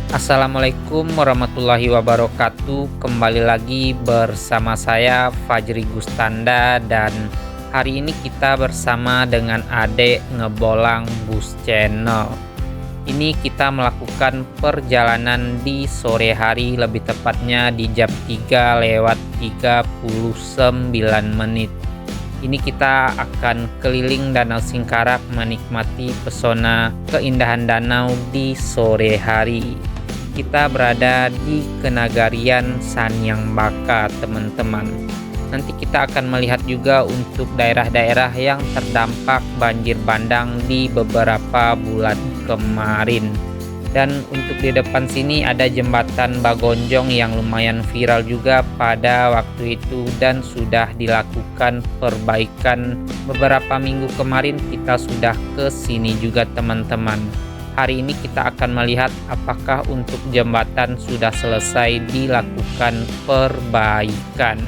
Assalamualaikum warahmatullahi wabarakatuh. Kembali lagi bersama saya Fajri Gustanda, dan hari ini kita bersama dengan Ade Ngebolang Bus Channel. Ini kita melakukan perjalanan di sore hari, lebih tepatnya di jam 3 lewat 39 menit. Ini kita akan keliling Danau Singkarak menikmati pesona keindahan danau di sore hari. Kita berada di Kenagarian Sanyang Baka, teman-teman. Nanti kita akan melihat juga untuk daerah-daerah yang terdampak banjir bandang di beberapa bulan kemarin. Dan untuk di depan sini ada jembatan Bagonjong yang lumayan viral juga pada waktu itu dan sudah dilakukan perbaikan beberapa minggu kemarin. Kita sudah ke sini juga, teman-teman. Hari ini kita akan melihat apakah untuk jembatan sudah selesai dilakukan perbaikan.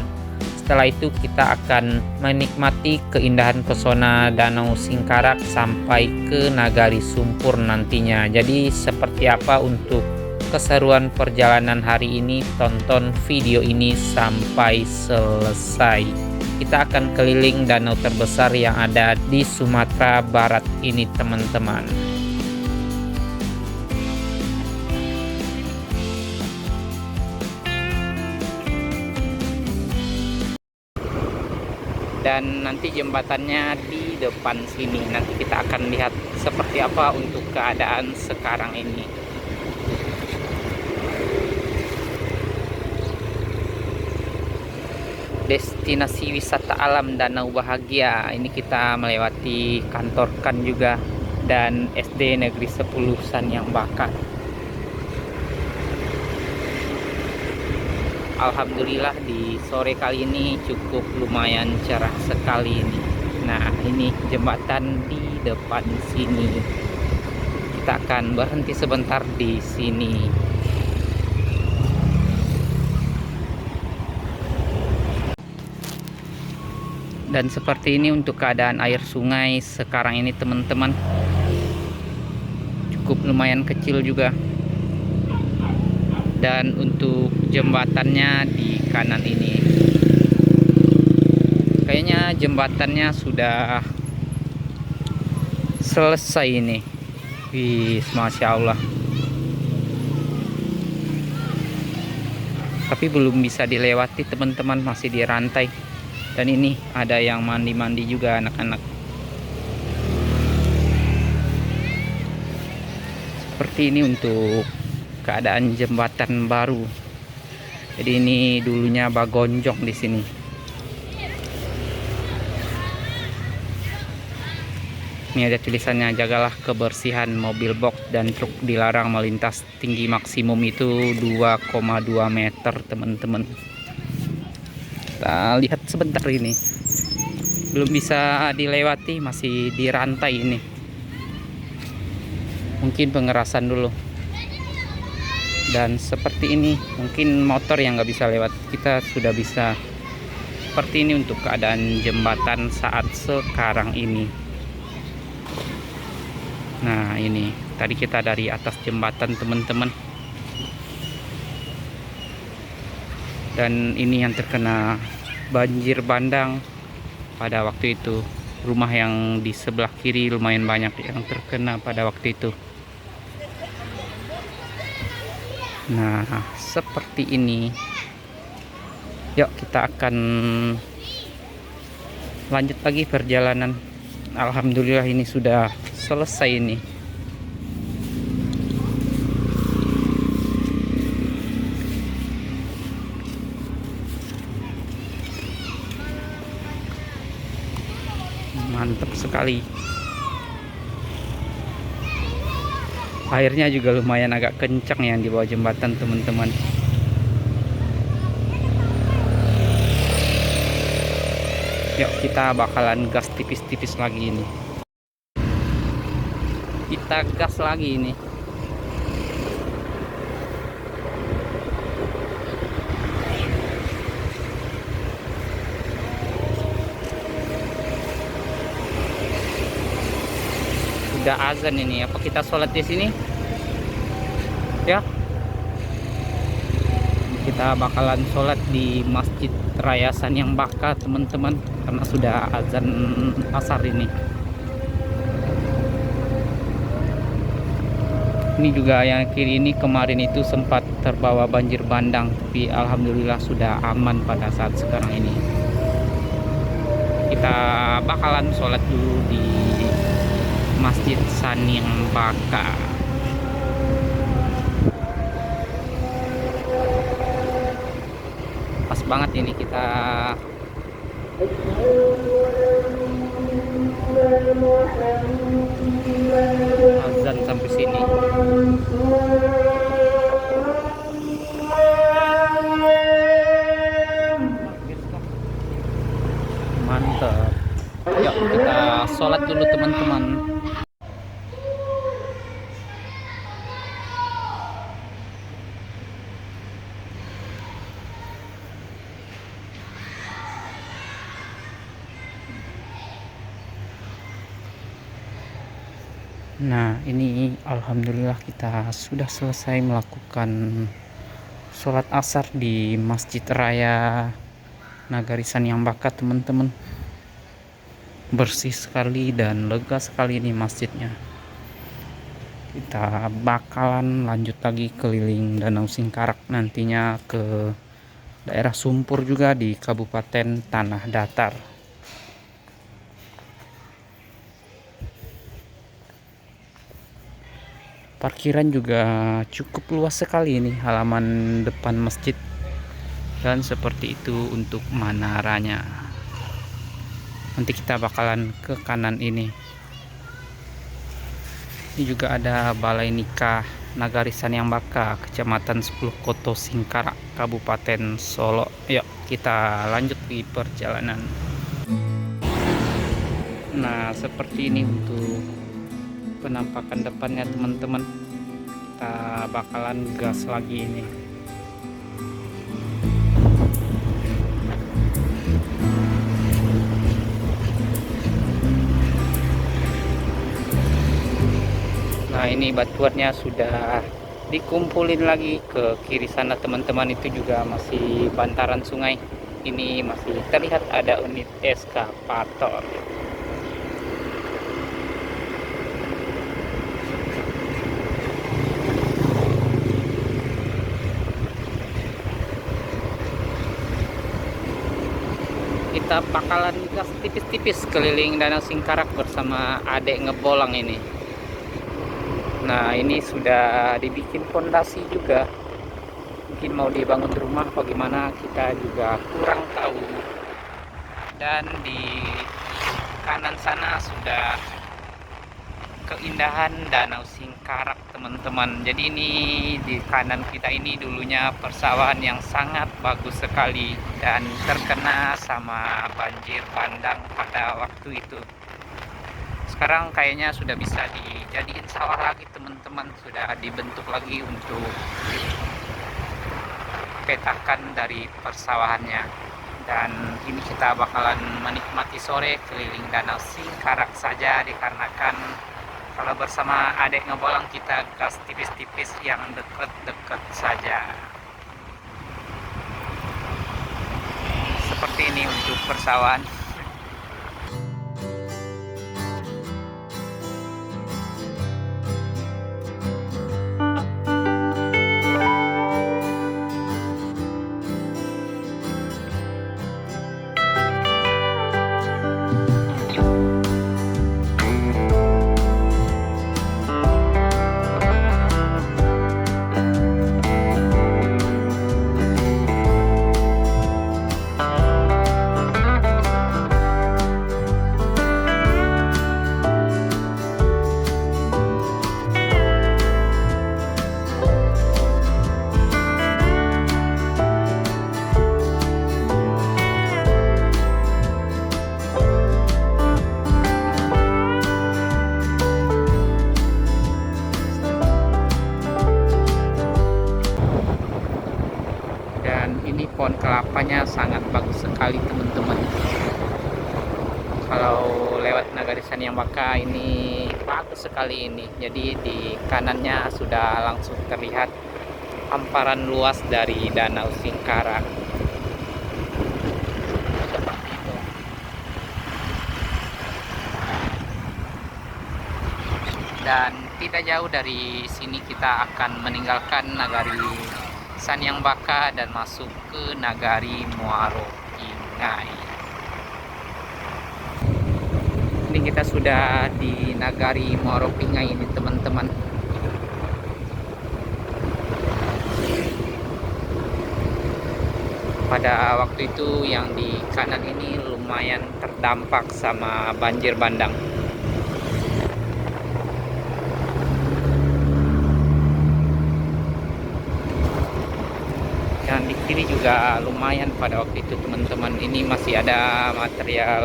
Setelah itu kita akan menikmati keindahan pesona Danau Singkarak sampai ke Nagari Sumpur nantinya. Jadi seperti apa untuk keseruan perjalanan hari ini, tonton video ini sampai selesai. Kita akan keliling danau terbesar yang ada di Sumatera Barat ini, teman-teman. Dan nanti jembatannya di depan sini. Nanti kita akan lihat seperti apa untuk keadaan sekarang ini. Destinasi wisata alam Danau Bahagia. Ini kita melewati kantor KAN juga dan SD Negeri 10 Sanyang Baka. Alhamdulillah di sore kali ini cukup lumayan cerah sekali ini. Nah, ini jembatan di depan sini. Kita akan berhenti sebentar di sini. Dan seperti ini untuk keadaan air sungai sekarang ini, teman-teman. Cukup lumayan kecil juga. Dan untuk jembatannya di kanan ini, kayaknya jembatannya sudah selesai ini. Wih, Masya Allah. Tapi belum bisa dilewati, teman-teman, masih di rantai. Dan ini ada yang mandi-mandi juga anak-anak. Seperti ini untuk keadaan jembatan baru. Jadi ini dulunya Bagonjong di sini. Ini ada tulisannya, jagalah kebersihan, mobil box dan truk dilarang melintas, tinggi maksimum itu 2,2 meter, teman-teman. Kita lihat sebentar ini. Belum bisa dilewati, masih di rantai ini. Mungkin pengerasan dulu. Dan seperti ini, mungkin motor yang nggak bisa lewat, kita sudah bisa. Seperti ini untuk keadaan jembatan saat sekarang ini. Nah, ini tadi kita dari atas jembatan, teman-teman. Dan ini yang terkena banjir bandang pada waktu itu. Rumah yang di sebelah kiri lumayan banyak yang terkena pada waktu itu. Nah, seperti ini. Yuk, kita akan lanjut lagi perjalanan. Alhamdulillah ini sudah selesai ini. Mantap sekali. Airnya juga lumayan agak kencang yang di bawah jembatan, teman-teman. Yuk, kita bakalan gas tipis-tipis lagi ini. Kita gas lagi ini. Udah azan ini, apa kita sholat di sini? Ya, Kita bakalan sholat di Masjid Raya Sanyang Baka teman-teman, karena sudah azan asar ini. Ini juga yang kiri ini kemarin itu sempat terbawa banjir bandang, tapi alhamdulillah sudah aman pada saat sekarang ini. Kita bakalan sholat dulu di Masjid Sanyang Baka. Pas banget ini kita azan sampai sini. Mantap. Yuk kita sholat dulu teman-teman. Nah, ini alhamdulillah kita sudah selesai melakukan sholat asar di Masjid Raya Nagari Sanyang Baka teman-teman. Bersih sekali dan lega sekali ini masjidnya. Kita bakalan lanjut lagi keliling Danau Singkarak, nantinya ke daerah Sumpur juga di Kabupaten Tanah Datar. Parkiran juga cukup luas sekali ini halaman depan masjid, dan seperti itu untuk menaranya. Nanti kita bakalan ke kanan ini. Ini juga ada Balai Nikah Nagari Sanyang Baka, Kecamatan 10 Koto Singkarak, Kabupaten Solo. Yuk kita lanjut di perjalanan. Nah, seperti ini untuk penampakan depannya teman-teman. Kita bakalan gas lagi ini. Nah, ini batuannya sudah dikumpulin lagi ke kiri sana teman-teman. Itu juga masih bantaran sungai. Ini masih terlihat ada unit eskavator. Kita bakalan gas tipis-tipis keliling Danau Singkarak bersama adek ngebolang ini. Nah, ini sudah dibikin fondasi juga. Mungkin mau dibangun rumah bagaimana kita juga kurang tahu. Dan di kanan sana sudah keindahan Danau Singkarak teman-teman. Jadi ini di kanan kita ini dulunya persawahan yang sangat bagus sekali dan terkena sama banjir bandang pada waktu itu. Sekarang kayaknya sudah bisa dijadiin sawah lagi teman-teman, sudah dibentuk lagi untuk petakan dari persawahannya. Dan ini kita bakalan menikmati sore keliling Danau Singkarak saja, dikarenakan kalau bersama adek ngebolang kita gas tipis-tipis yang deket-deket saja. Seperti ini untuk persawahan. Pohon kelapanya sangat bagus sekali teman-teman. Kalau lewat Nagari Sanyang Baka ini bagus sekali ini. Jadi di kanannya sudah langsung terlihat hamparan luas dari Danau Singkarak. Seperti itu. Dan tidak jauh dari sini kita akan meninggalkan Nagari Sanyang-Baka dan masuk ke Nagari Muaro Pingai. Ini kita sudah di Nagari Muaro Pingai ini teman-teman. Pada waktu itu yang di kanan ini lumayan terdampak sama banjir bandang. Yang di kiri juga lumayan pada waktu itu teman-teman. Ini masih ada material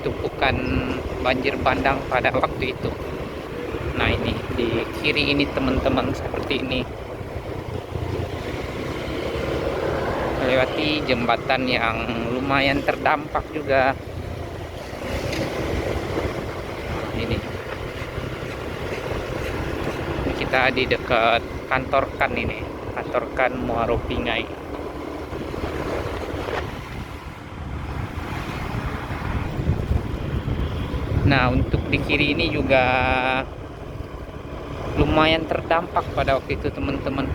tumpukan banjir bandang pada waktu itu. Nah ini di kiri ini teman-teman seperti ini. Melewati jembatan yang lumayan terdampak juga. Ini kita di dekat kantor KAN ini, kantor KAN Muaro Pingai. Nah untuk di kiri ini juga lumayan terdampak pada waktu itu teman-teman.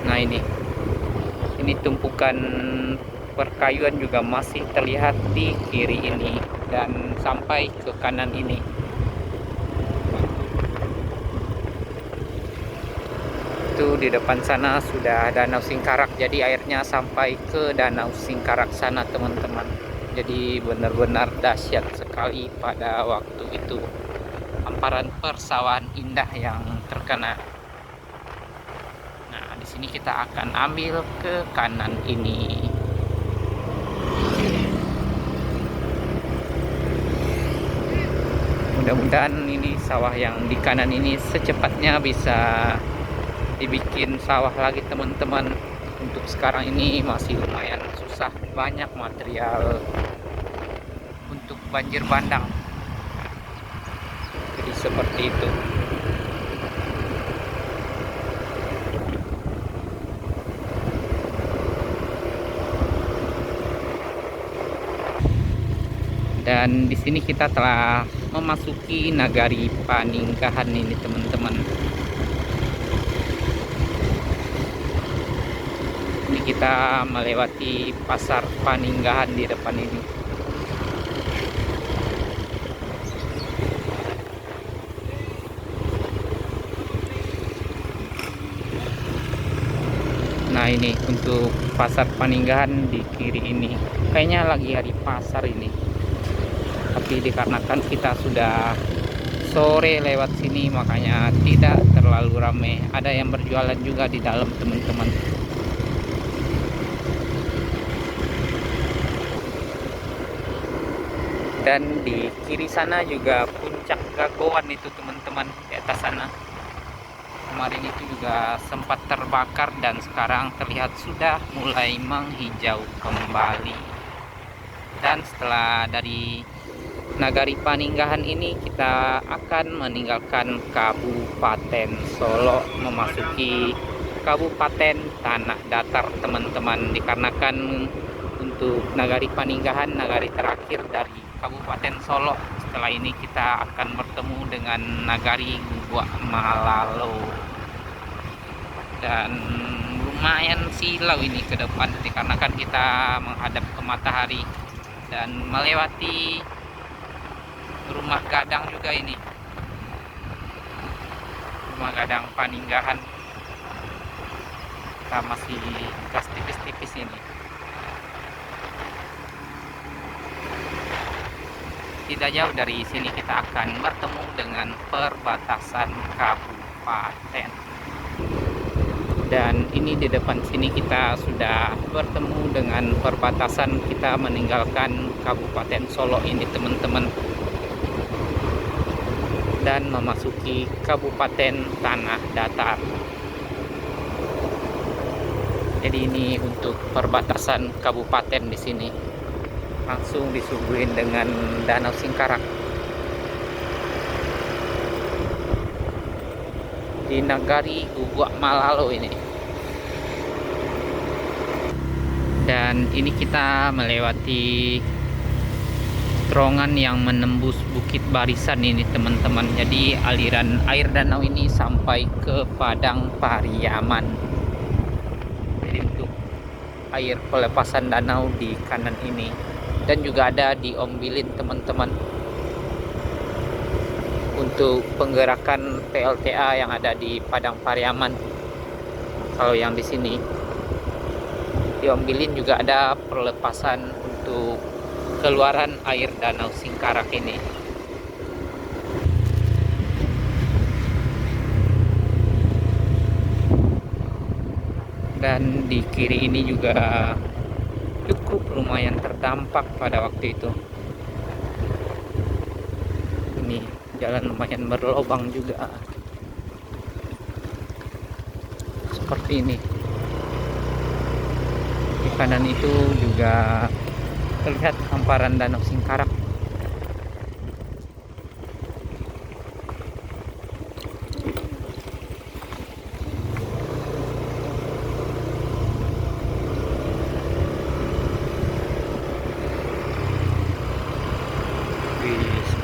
Nah ini tumpukan perkayuan juga masih terlihat di kiri ini dan sampai ke kanan ini. Itu di depan sana sudah Danau Singkarak, jadi airnya sampai ke Danau Singkarak sana teman-teman. Jadi benar-benar dahsyat sekali pada waktu itu. Hamparan persawahan indah yang terkena. Nah, di sini kita akan ambil ke kanan ini. Mudah-mudahan ini sawah yang di kanan ini secepatnya bisa dibikin sawah lagi teman-teman. Untuk sekarang ini masih lumayan susah, banyak material untuk banjir bandang. Jadi seperti itu. Dan di sini kita telah memasuki Nagari Paninggahan ini teman-teman. Ini kita melewati pasar Paninggahan di depan ini. Nah ini untuk pasar Paninggahan di kiri ini. Kayaknya lagi hari pasar ini. Tapi dikarenakan kita sudah sore lewat sini makanya tidak terlalu ramai. Ada yang berjualan juga di dalam teman-teman. Dan di kiri sana juga puncak Gagoan itu teman-teman, di atas sana. Kemarin itu juga sempat terbakar dan sekarang terlihat sudah mulai menghijau kembali. Dan setelah dari Nagari Paninggahan ini kita akan meninggalkan Kabupaten Solo, memasuki Kabupaten Tanah Datar teman-teman. Dikarenakan untuk Nagari Paninggahan nagari terakhir dari Kabupaten Solo. Setelah ini kita akan bertemu dengan Nagari Gubak Malalo. Dan lumayan silau ini ke depan dikarenakan kita menghadap ke matahari dan melewati rumah gadang juga ini, rumah gadang Paninggahan. Kita masih gas tipis-tipis ini. Tidak jauh dari sini kita akan bertemu dengan perbatasan kabupaten. Dan ini di depan sini kita sudah bertemu dengan perbatasan, kita meninggalkan Kabupaten Solo ini teman-teman dan memasuki Kabupaten Tanah Datar. Jadi ini untuk perbatasan kabupaten di sini. Langsung disuguhin dengan Danau Singkarak. di Nagari Guguk Malalo ini. Dan ini kita melewati terowongan yang menembus Bukit Barisan ini teman-teman. Jadi aliran air danau ini sampai ke Padang Pariaman. Jadi untuk air pelepasan danau di kanan ini, dan juga ada di Ombilin teman-teman untuk penggerakan PLTA yang ada di Padang Pariaman. Kalau yang di sini di Ombilin juga ada perlepasan untuk keluaran air danau Singkarak ini. Dan di kiri ini juga cukup lumayan terdampak pada waktu itu. Ini jalan lumayan berlobang juga, seperti ini. Di kanan itu juga terlihat hamparan danau Singkarak.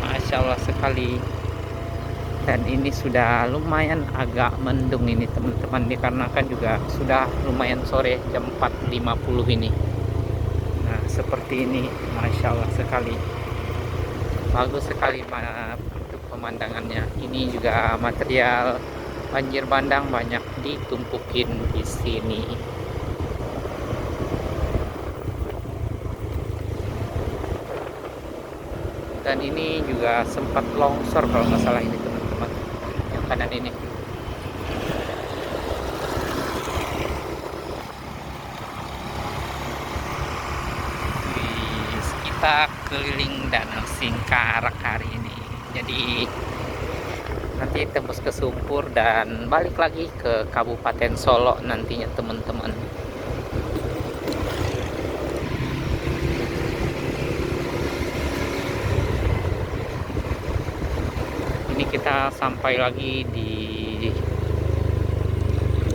Masya Allah sekali. Dan ini sudah lumayan agak mendung ini teman-teman, dikarenakan juga sudah lumayan sore, jam 4.50 ini. Nah seperti ini, Masya Allah sekali, bagus sekali untuk pemandangannya. Ini juga material banjir bandang banyak ditumpukin di sini. Dan ini juga sempat longsor kalau nggak salah ini teman-teman, yang kanan ini. Kita keliling Danau Singkarak hari ini. Jadi nanti tembus ke Sumpur dan balik lagi ke Kabupaten Solo nantinya teman-teman. Ini kita sampai lagi di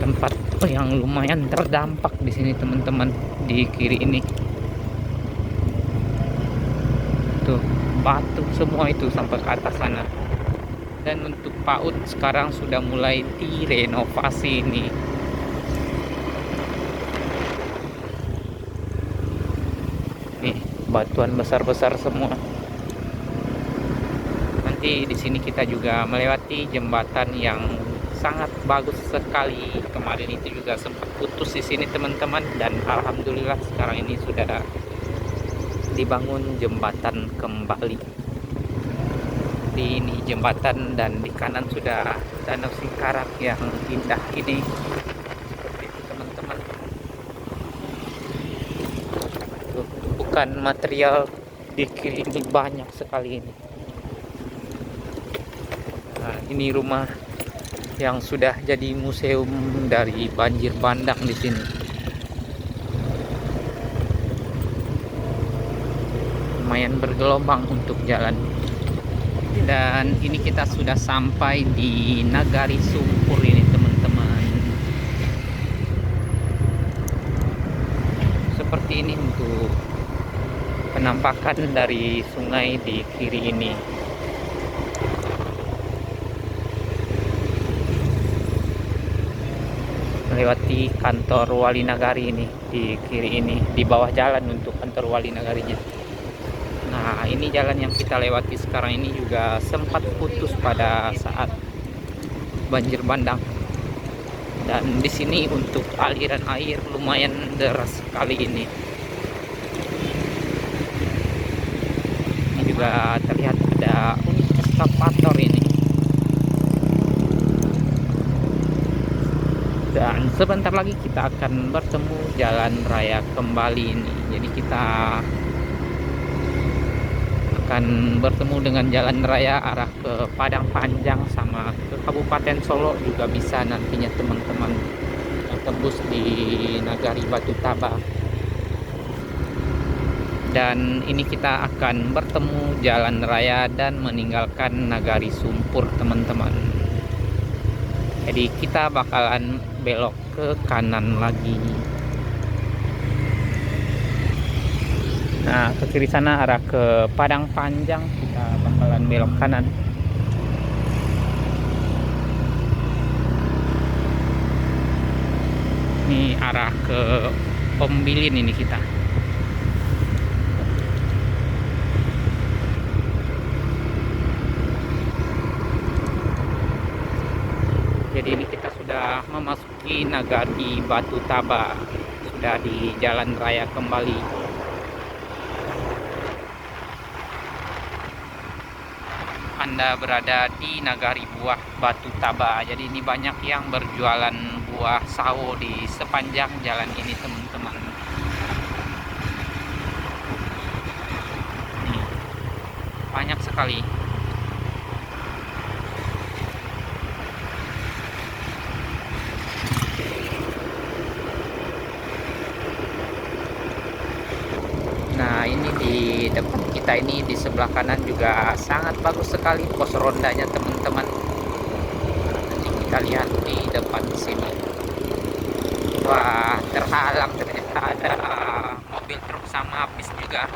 tempat yang lumayan terdampak di sini teman-teman, di kiri ini. Tuh, batu semua itu sampai ke atas sana. Dan untuk PAUD sekarang sudah mulai direnovasi ini. Nih, batuan besar-besar semua. Nanti di sini kita juga melewati jembatan yang sangat bagus sekali. Kemarin itu juga sempat putus di sini teman-teman, dan alhamdulillah sekarang ini sudah dibangun jembatan kembali. Di ini jembatan, dan di kanan sudah Danau Singkarak yang indah ini. Seperti itu teman-teman. Bukan material di kiri ini banyak sekali ini. Nah, ini rumah yang sudah jadi museum dari banjir bandang di sini. Lumayan bergelombang untuk jalan. Dan ini kita sudah sampai di Nagari Sumpur ini teman-teman. Seperti ini untuk penampakan dari sungai di kiri ini. Melewati kantor Wali Nagari ini di kiri ini, di bawah jalan untuk kantor Wali Nagarinya. Nah ini jalan yang kita lewati sekarang ini juga sempat putus pada saat banjir bandang. Dan di sini untuk aliran air lumayan deras sekali ini. Ini juga terlihat ada unit eskavator ini. Dan sebentar lagi kita akan bertemu jalan raya kembali ini. Jadi kita akan bertemu dengan jalan raya arah ke Padang Panjang sama ke Kabupaten Solo juga bisa nantinya teman-teman, yang tembus di Nagari Batu Taba. Dan ini kita akan bertemu jalan raya dan meninggalkan Nagari Sumpur teman-teman. Jadi kita bakalan belok ke kanan lagi. Nah, ke kiri sana arah ke Padang Panjang, kita bakalan belok kanan. Ini arah ke Ombilin ini kita. Jadi ini kita sudah memasuki Nagari Batu Taba, sudah di jalan raya kembali. Anda berada di Nagari Buah Batu Taba. Jadi ini banyak yang berjualan buah sawo di sepanjang jalan ini, teman-teman. Nih, banyak sekali. Nah, ini di depan kita ini, di sebelah kanan juga sangat bagus sekali pos rondanya, teman-teman. Nanti kita lihat di depan sini. Wah, terhalang, ternyata ada mobil truk sama bis juga.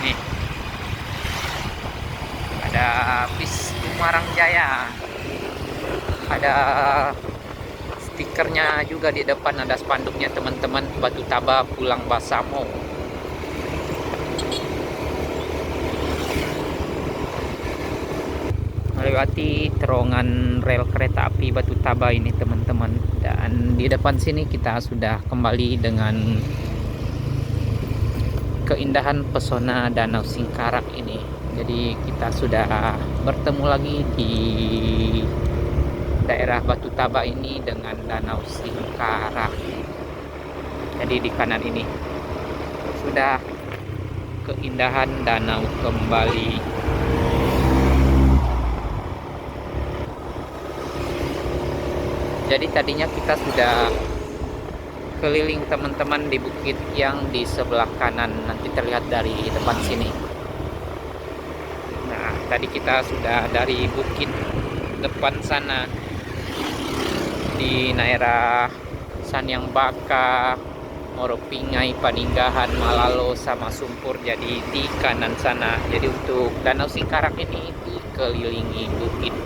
Nih, ada bis Ungarang Jaya. Ada stikernya juga di depan, ada spanduknya, teman-teman. Batu Taba Pulang Basamo. Melewati terowongan rel kereta api Batu Taba ini, teman-teman. Dan di depan sini kita sudah kembali dengan keindahan pesona Danau Singkarak ini. Jadi kita sudah bertemu lagi di daerah Batu Taba ini dengan Danau Singkarak. Jadi di kanan ini sudah keindahan danau kembali. Jadi tadinya kita sudah keliling, teman-teman, di bukit yang di sebelah kanan, nanti terlihat dari depan sini. Nah, tadi kita sudah dari bukit depan sana di daerah Sanyang Baka, Moropingai, Paninggahan, Malalo, sama Sumpur. Jadi di kanan sana. Jadi untuk Danau Singkarak ini dikelilingi bukit.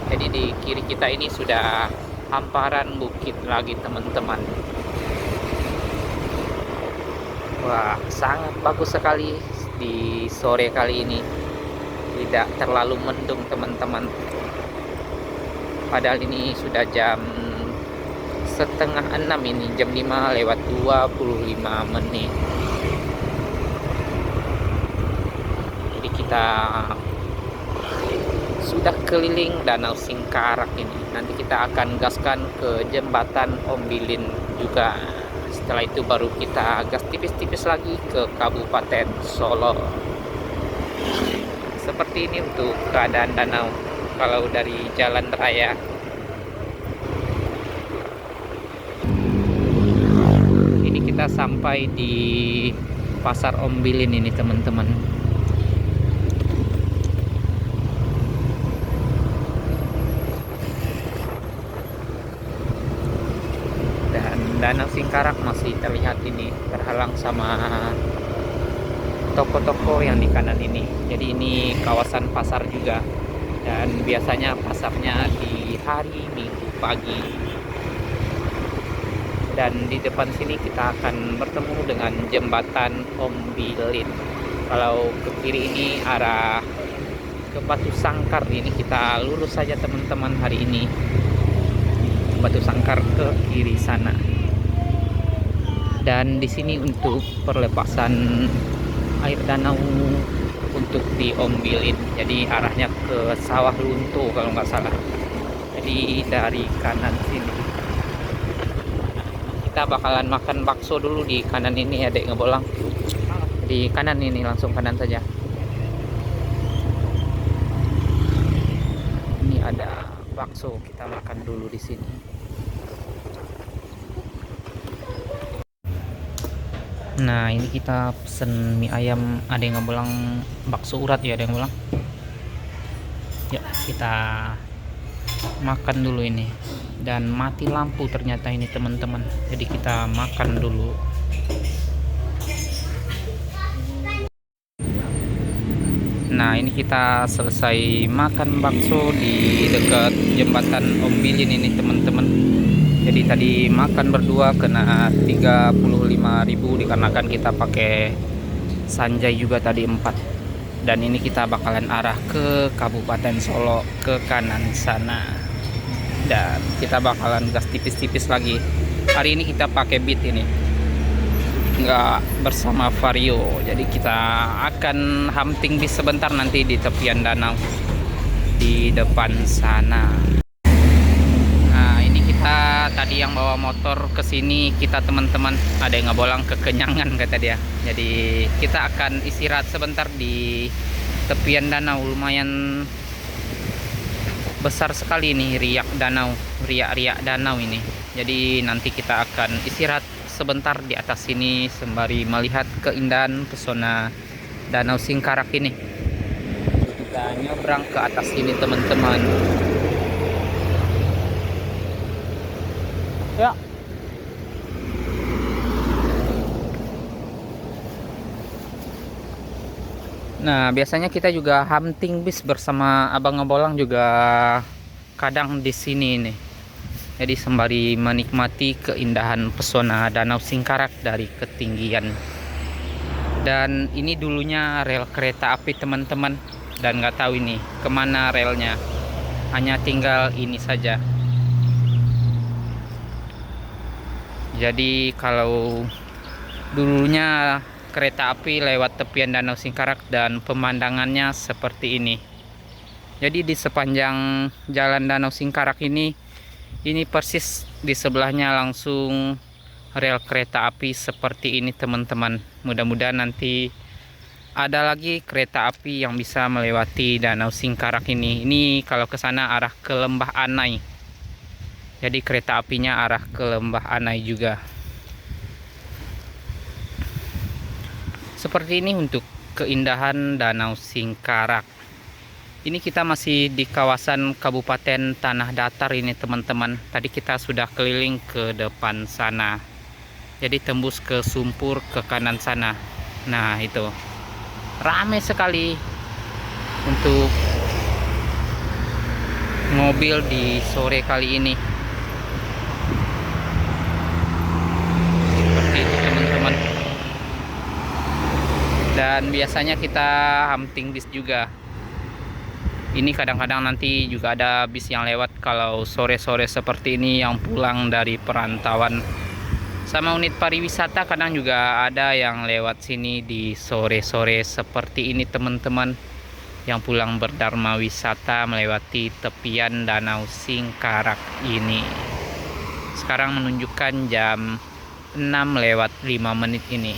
Jadi di kiri kita ini sudah hamparan bukit lagi, teman-teman. Wah, sangat bagus sekali di sore kali ini. Tidak terlalu mendung, teman-teman. Padahal ini sudah jam setengah 6 ini, jam 5 lewat 25 menit. Jadi kita sudah keliling Danau Singkarak ini. Nanti kita akan gaskan ke jembatan Ombilin juga. Setelah itu baru kita gas tipis-tipis lagi ke Kabupaten Solo. Seperti ini untuk keadaan danau kalau dari jalan raya. Ini kita sampai di Pasar Ombilin ini, teman-teman. Dan Danau Singkarak masih terlihat ini, terhalang sama toko-toko yang di kanan ini. Jadi ini kawasan pasar juga, dan biasanya pasarnya di hari Minggu pagi. Dan di depan sini kita akan bertemu dengan jembatan Ombilin. Kalau ke kiri ini arah ke Batu Sangkar, ini kita lurus saja, teman-teman, hari ini. Batu Sangkar ke kiri sana. Dan di sini untuk perlepasan air danau untuk di Ombilin. Jadi arahnya ke Sawah Lunto kalau nggak salah. Jadi dari kanan sini kita bakalan makan bakso dulu di kanan ini ya, Dek Ngebolang. Di kanan ini, langsung kanan saja. Ini ada bakso, kita makan dulu di sini. Nah, ini kita pesen mie ayam, ada yang bilang bakso urat ya, ada yang bilang. Yuk kita makan dulu ini. Dan mati lampu ternyata ini teman-teman, jadi kita makan dulu. Nah, ini kita selesai makan bakso di dekat jembatan Ombilin ini teman-teman. Jadi tadi makan berdua kena 35.000 dikarenakan kita pakai Sanjay juga tadi 4. Dan ini kita bakalan arah ke Kabupaten Solo ke kanan sana. Dan kita bakalan gas tipis-tipis lagi. Hari ini kita pakai Beat ini, nggak bersama Vario. Jadi kita akan hunting bis sebentar nanti di tepian danau di depan sana. Nah, ini kita tadi yang bawa motor ke sini, kita teman-teman ada yang ngebolang kekenyangan kata dia. Jadi kita akan istirahat sebentar di tepian danau. Lumayan besar sekali nih riak danau ini. Jadi nanti kita akan istirahat sebentar di atas sini sembari melihat keindahan pesona Danau Singkarak ini. Kita nyebrang ke atas sini teman-teman. Ya. Nah, biasanya kita juga hunting bis bersama Abang Ngebolang juga kadang di sini nih. Jadi sembari menikmati keindahan pesona Danau Singkarak dari ketinggian. Dan ini dulunya rel kereta api teman-teman, dan nggak tahu ini kemana relnya, hanya tinggal ini saja. Jadi kalau dulunya kereta api lewat tepian Danau Singkarak dan pemandangannya seperti ini. Jadi di sepanjang jalan Danau Singkarak ini persis di sebelahnya langsung rel kereta api seperti ini teman-teman. Mudah-mudahan nanti ada lagi kereta api yang bisa melewati Danau Singkarak ini. Ini kalau ke sana arah ke Lembah Anai. Jadi kereta apinya arah ke Lembah Anai juga. Seperti ini untuk keindahan Danau Singkarak. Ini kita masih di kawasan Kabupaten Tanah Datar ini teman-teman. Tadi kita sudah keliling ke depan sana. Jadi tembus ke Sumpur ke kanan sana. Nah, itu ramai sekali untuk mobil di sore kali ini. Seperti itu teman-teman. Dan biasanya kita hunting bis juga. Ini kadang-kadang nanti juga ada bis yang lewat kalau sore-sore seperti ini yang pulang dari perantauan. Sama unit pariwisata kadang juga ada yang lewat sini di sore-sore seperti ini teman-teman, yang pulang berdharma wisata melewati tepian Danau Singkarak ini. Sekarang menunjukkan jam 6:05 ini.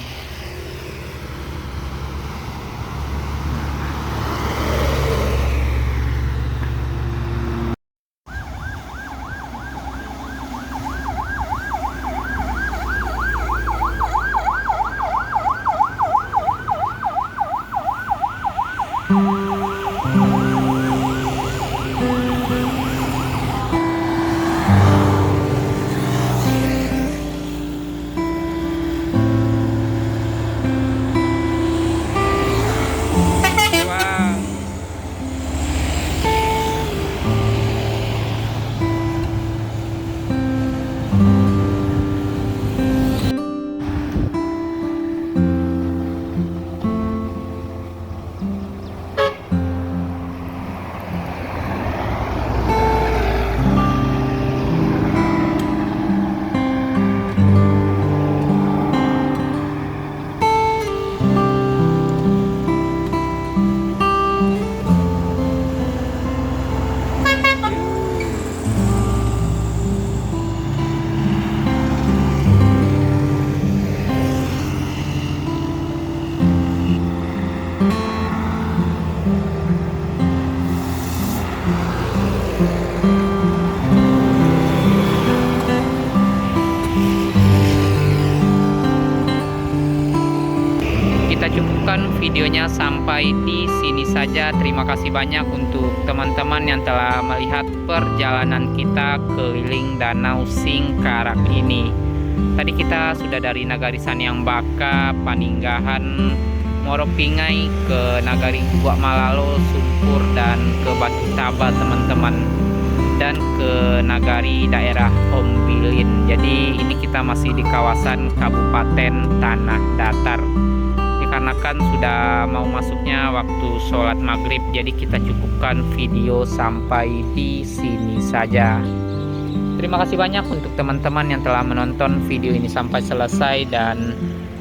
Kita cukupkan cukupkan videonya sampai di sini saja. Terima kasih banyak untuk teman-teman yang telah melihat perjalanan kita keliling Danau Singkarak ini. Tadi kita sudah dari Nagari Sanyang-Baka, Paninggahan, Moropingai ke Nagari Gua Malalo, Sumpur, dan ke Batu Taba teman-teman, dan ke Nagari daerah Ombilin. Jadi ini kita masih di kawasan Kabupaten Tanah Datar. Dikarenakan sudah mau masuknya waktu sholat maghrib, jadi kita cukupkan video sampai di sini saja. Terima kasih banyak untuk teman-teman yang telah menonton video ini sampai selesai, dan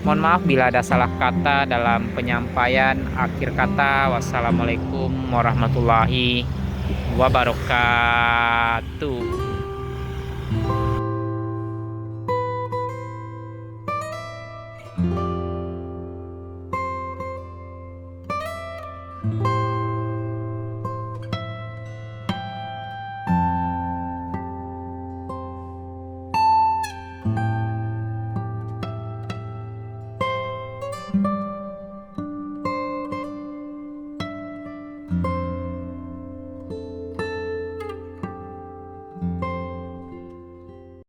mohon maaf bila ada salah kata dalam penyampaian. Akhir kata, wassalamualaikum warahmatullahi wabarakatuh.